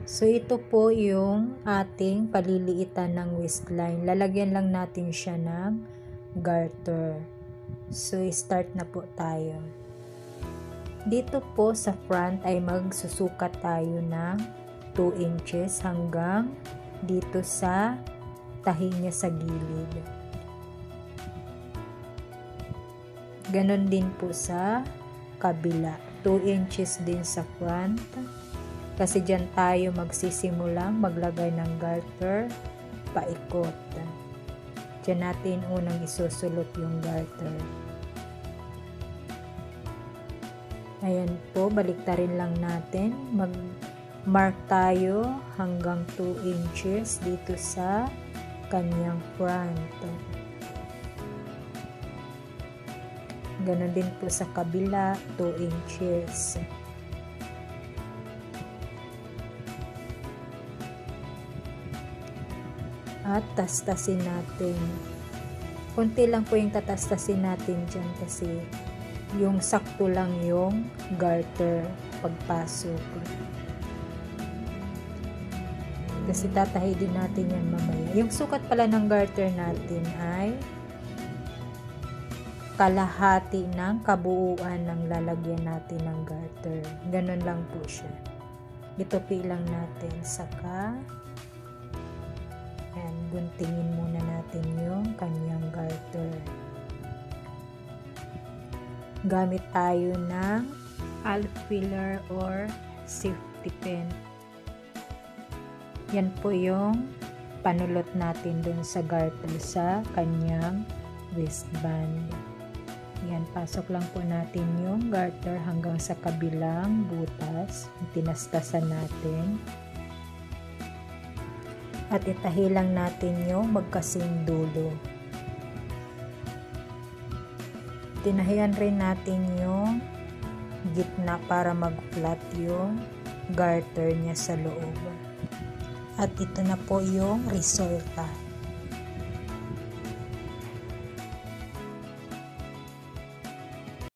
So ito po yung ating paliliitan ng waistline. Lalagyan lang natin siya ng garter. So start na po tayo. Dito po sa front ay magsusukat tayo ng 2 inches hanggang dito sa tahi niya sa gilid. Ganon din po sa kabila. 2 inches din sa front. Kasi dyan tayo magsisimulang maglagay ng garter paikot. Dyan natin unang isusulot yung garter. Ayan po, baliktarin lang natin. Mag-mark tayo hanggang 2 inches dito sa kanyang front. Ganon din po sa kabila, 2 inches. At tastasin natin. Konti lang po yung tatastasin natin dyan kasi yung sakto lang yung garter pagpasok. Kasi tatahi din natin yan mamaya. Yung sukat pala ng garter natin ay kalahati ng kabuuan ng lalagyan natin ng garter. Ganun lang po siya. Itupi lang natin. Saka and guntingin muna natin yung kanyang garter. Gamit tayo ng alfiler or safety pin. Yan po yung panulot natin dun sa garter sa kanyang waistband. Yan, pasok lang po natin yung garter hanggang sa kabilang butas. Tinastasan natin. At itahi lang natin yung magkasing dulo. Tinahian rin natin yung gitna para mag-flat yung garter niya sa loob. At ito na po yung resulta.